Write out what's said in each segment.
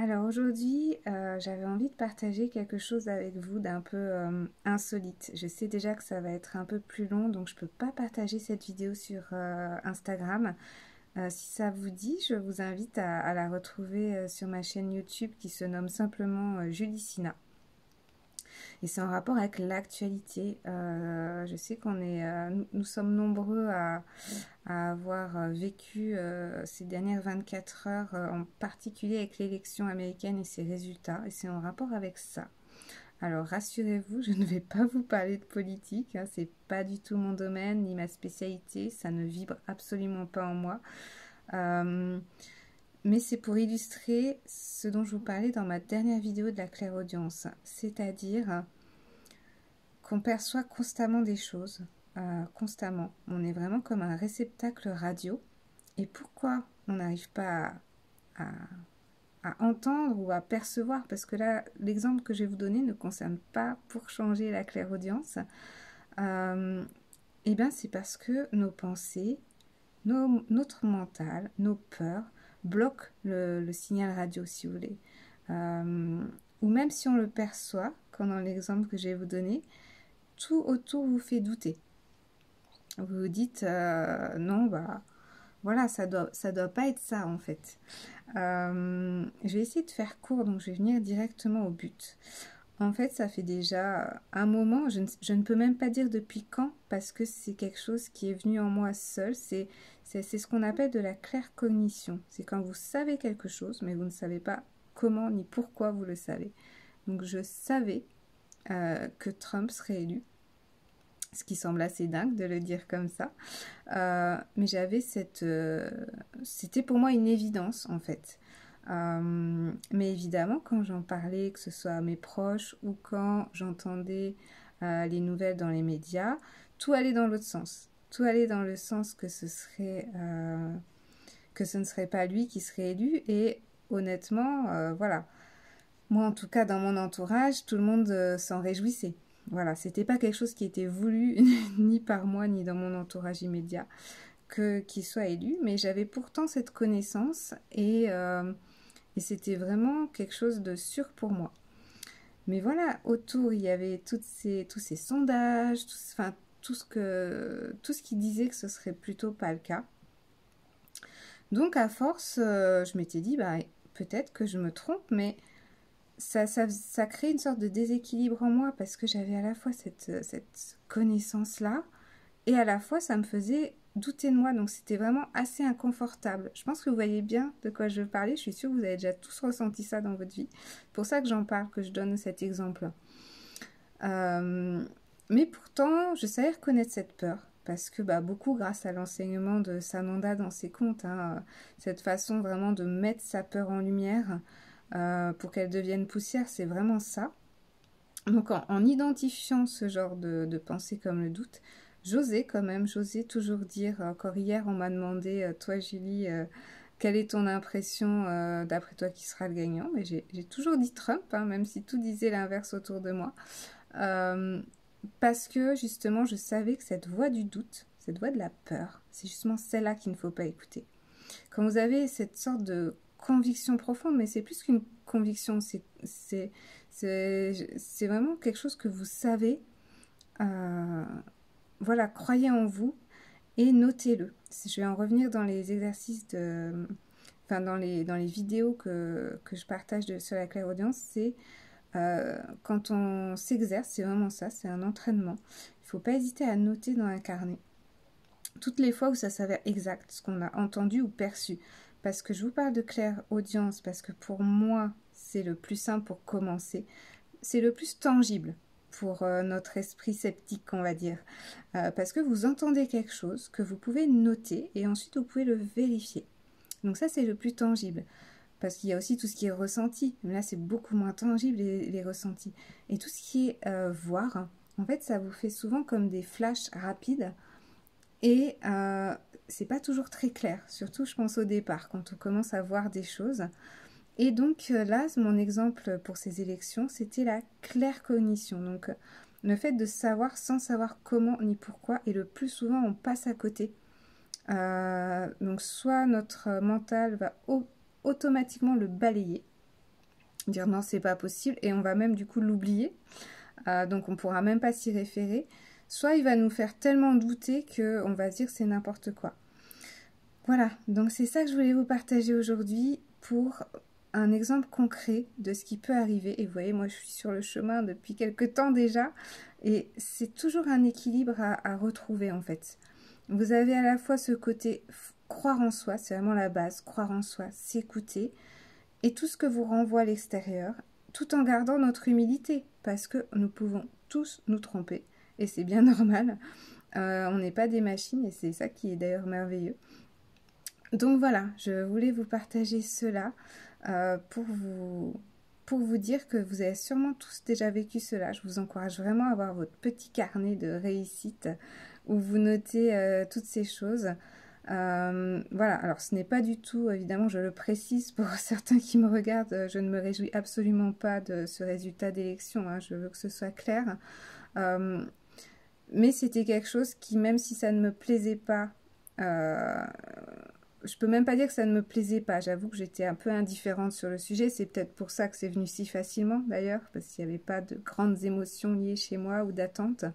Alors aujourd'hui, j'avais envie de partager quelque chose avec vous d'un peu insolite. Je sais déjà que ça va être un peu plus long, donc je ne peux pas partager cette vidéo sur Instagram. Si ça vous dit, je vous invite à la retrouver sur ma chaîne YouTube qui se nomme simplement Julicina. Et c'est en rapport avec l'actualité. Je sais nous sommes nombreux à avoir vécu ces dernières 24 heures, en particulier avec l'élection américaine et ses résultats. Et c'est en rapport avec ça. Alors rassurez-vous, je ne vais pas vous parler de politique, hein, c'est pas du tout mon domaine ni ma spécialité, ça ne vibre absolument pas en moi. Mais c'est pour illustrer ce dont je vous parlais dans ma dernière vidéo de la clairaudience, c'est-à-dire qu'on perçoit constamment des choses, constamment. On est vraiment comme un réceptacle radio. Et pourquoi on n'arrive pas à entendre ou à percevoir? Parce que là, l'exemple que je vais vous donner ne concerne pas pour changer la clairaudience. Eh bien, c'est parce que nos pensées, notre mental, nos peurs bloquent le signal radio, si vous voulez. Ou même si on le perçoit, comme dans l'exemple que je vais vous donner, tout autour vous fait douter. Vous vous dites non, bah voilà, ça doit pas être ça en fait. Je vais essayer de faire court, donc je vais venir directement au but. En fait, ça fait déjà un moment, je ne peux même pas dire depuis quand, parce que c'est quelque chose qui est venu en moi seul. C'est ce qu'on appelle de la claircognition. C'est quand vous savez quelque chose, mais vous ne savez pas comment ni pourquoi vous le savez. Donc je savais que Trump serait élu, ce qui semble assez dingue de le dire comme ça. Mais j'avais c'était pour moi une évidence en fait. Mais évidemment, quand j'en parlais, que ce soit à mes proches ou quand j'entendais les nouvelles dans les médias, tout allait dans l'autre sens. Tout allait dans le sens que ce ne serait pas lui qui serait élu. Et honnêtement, voilà. Moi, en tout cas, dans mon entourage, tout le monde s'en réjouissait. Voilà, c'était pas quelque chose qui était voulu ni par moi ni dans mon entourage immédiat qu'il soit élu, mais j'avais pourtant cette connaissance et c'était vraiment quelque chose de sûr pour moi. Mais voilà, autour il y avait tous ces sondages, tout ce qui disait que ce serait plutôt pas le cas. Donc à force, je m'étais dit bah peut-être que je me trompe, mais ça crée une sorte de déséquilibre en moi parce que j'avais à la fois cette connaissance-là et à la fois ça me faisait douter de moi, donc c'était vraiment assez inconfortable. Je pense que vous voyez bien de quoi je veux parler, je suis sûre que vous avez déjà tous ressenti ça dans votre vie. C'est pour ça que j'en parle, que je donne cet exemple. Mais pourtant, je savais reconnaître cette peur. Parce que beaucoup grâce à l'enseignement de Sananda dans ses contes, hein, cette façon vraiment de mettre sa peur en lumière, pour qu'elle devienne poussière, c'est vraiment ça. Donc en identifiant ce genre de pensée comme le doute, j'osais toujours dire, encore hier on m'a demandé, toi Julie, quelle est ton impression d'après toi qui sera le gagnant? Mais j'ai toujours dit Trump, hein, même si tout disait l'inverse autour de moi. Parce que justement je savais que cette voix du doute, cette voix de la peur, c'est justement celle-là qu'il ne faut pas écouter. Quand vous avez cette sorte de conviction profonde, mais c'est plus qu'une conviction, c'est vraiment quelque chose que vous savez. Voilà, croyez en vous et notez-le. Je vais en revenir dans les exercices dans les vidéos que je partage sur la clairaudience. C'est quand on s'exerce, c'est vraiment ça, c'est un entraînement. Il ne faut pas hésiter à noter dans un carnet toutes les fois où ça s'avère exact, ce qu'on a entendu ou perçu. Parce que je vous parle de clairaudience, parce que pour moi, c'est le plus simple pour commencer. C'est le plus tangible pour notre esprit sceptique, on va dire. Parce que vous entendez quelque chose que vous pouvez noter et ensuite vous pouvez le vérifier. Donc ça, c'est le plus tangible. Parce qu'il y a aussi tout ce qui est ressenti. Mais là, c'est beaucoup moins tangible, les ressentis. Et tout ce qui est voir, en fait, ça vous fait souvent comme des flashs rapides. Et c'est pas toujours très clair, surtout je pense au départ, quand on commence à voir des choses. Et donc là, mon exemple pour ces élections, c'était la claircognition. Donc le fait de savoir sans savoir comment ni pourquoi, et le plus souvent on passe à côté. Donc soit notre mental va automatiquement le balayer, dire non, c'est pas possible, et on va même du coup l'oublier, donc on pourra même pas s'y référer. Soit il va nous faire tellement douter qu'on va se dire c'est n'importe quoi. Voilà, donc c'est ça que je voulais vous partager aujourd'hui pour un exemple concret de ce qui peut arriver. Et vous voyez, moi je suis sur le chemin depuis quelques temps déjà, et c'est toujours un équilibre à retrouver en fait. Vous avez à la fois ce côté croire en soi, c'est vraiment la base, croire en soi, s'écouter, et tout ce que vous renvoie à l'extérieur, tout en gardant notre humilité, parce que nous pouvons tous nous tromper, et c'est bien normal. On n'est pas des machines, et c'est ça qui est d'ailleurs merveilleux. Donc voilà, je voulais vous partager cela pour vous dire que vous avez sûrement tous déjà vécu cela. Je vous encourage vraiment à avoir votre petit carnet de réussite où vous notez toutes ces choses. Voilà, alors ce n'est pas du tout, évidemment, je le précise pour certains qui me regardent, je ne me réjouis absolument pas de ce résultat d'élection, hein, je veux que ce soit clair. Mais c'était quelque chose qui, même si ça ne me plaisait pas, je peux même pas dire que ça ne me plaisait pas. J'avoue que j'étais un peu indifférente sur le sujet. C'est peut-être pour ça que c'est venu si facilement d'ailleurs, parce qu'il n'y avait pas de grandes émotions liées chez moi ou d'attente.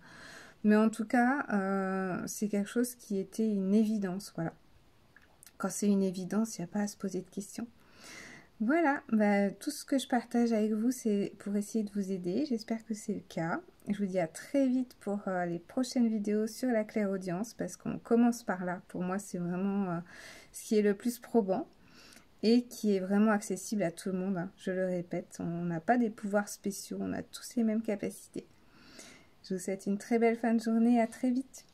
Mais en tout cas, c'est quelque chose qui était une évidence. Voilà. Quand c'est une évidence, il n'y a pas à se poser de questions. Voilà, tout ce que je partage avec vous, c'est pour essayer de vous aider. J'espère que c'est le cas. Je vous dis à très vite pour les prochaines vidéos sur la clairaudience, parce qu'on commence par là. Pour moi, c'est vraiment ce qui est le plus probant et qui est vraiment accessible à tout le monde, hein. Je le répète, on n'a pas des pouvoirs spéciaux, on a tous les mêmes capacités. Je vous souhaite une très belle fin de journée, à très vite.